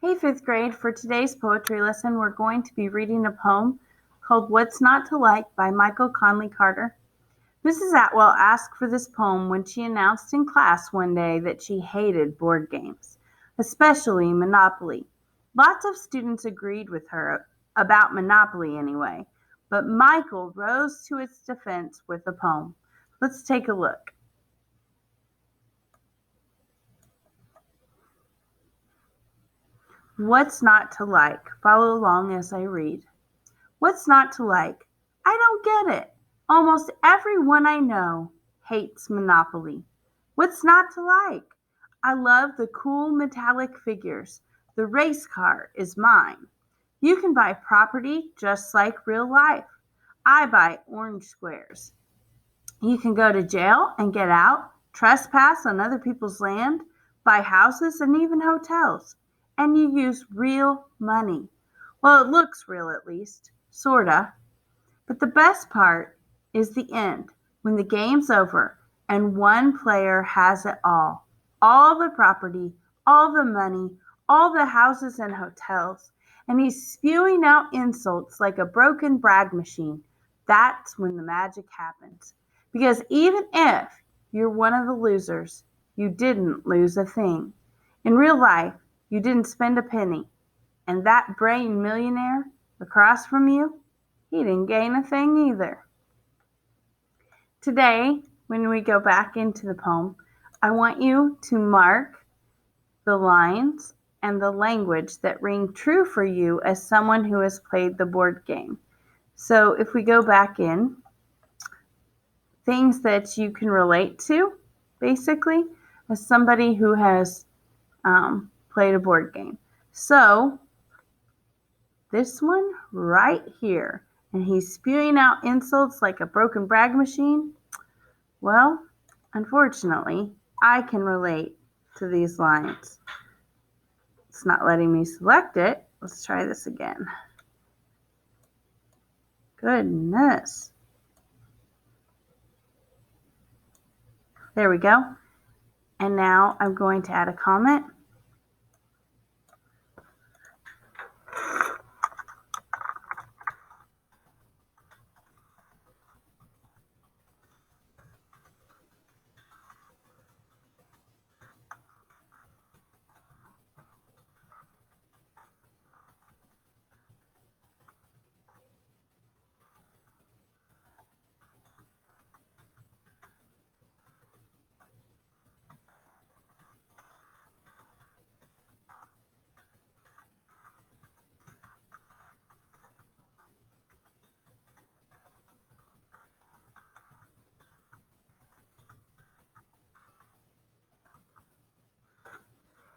Hey, fifth grade, for today's poetry lesson, we're going to be reading a poem called What's Not to Like by Michael Conley Carter. Mrs. Atwell asked for this poem when she announced in class one day that she hated board games, especially Monopoly. Lots of students agreed with her, about Monopoly anyway, but Michael rose to its defense with a poem. Let's take a look. What's not to like? Follow along as I read. What's not to like? I don't get it. Almost everyone I know hates Monopoly. What's not to like? I love the cool metallic figures. The race car is mine. You can buy property just like real life. I buy orange squares. You can go to jail and get out, trespass on other people's land, buy houses and even hotels. And you use real money. Well, it looks real at least, sorta. But the best part is the end, when the game's over and one player has it all the property, all the money, all the houses and hotels, and he's spewing out insults like a broken brag machine. That's when the magic happens. Because even if you're one of the losers, you didn't lose a thing. In real life, you didn't spend a penny. And that brain millionaire across from you, he didn't gain a thing either. Today, when we go back into the poem, I want you to mark the lines and the language that ring true for you as someone who has played the board game. So if we go back in, things that you can relate to, basically, as somebody who has played a board game. So this one right here, and he's spewing out insults like a broken brag machine. Well, unfortunately, I can relate to these lines. It's not letting me select it. Let's try this again. Goodness. There we go. And now I'm going to add a comment.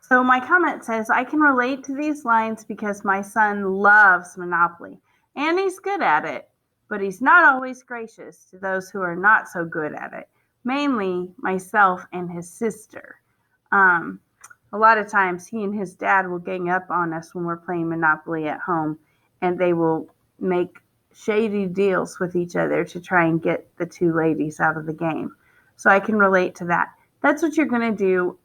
So my comment says, I can relate to these lines because my son loves Monopoly, and he's good at it, but he's not always gracious to those who are not so good at it, mainly myself and his sister. Um, a lot of times he and his dad will gang up on us when we're playing Monopoly at home, and they will make shady deals with each other to try and get the two ladies out of the game. So I can relate to that. That's what you're going to do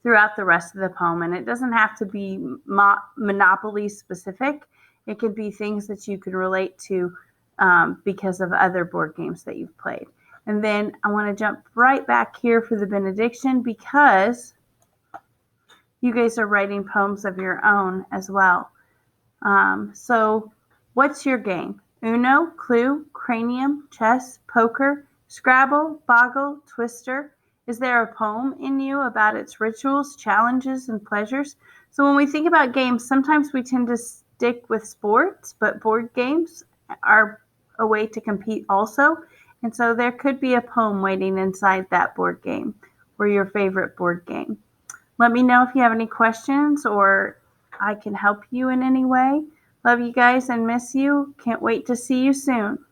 throughout the rest of the poem. And it doesn't have to be Monopoly specific. It could be things that you can relate to because of other board games that you've played. And then I want to jump right back here for the benediction because you guys are writing poems of your own as well. So what's your game? Uno, Clue, Cranium, Chess, Poker, Scrabble, Boggle, Twister? Is there a poem in you about its rituals, challenges, and pleasures? So when we think about games, sometimes we tend to stick with sports, but board games are a way to compete also. And so there could be a poem waiting inside that board game or your favorite board game. Let me know if you have any questions or I can help you in any way. Love you guys and miss you. Can't wait to see you soon.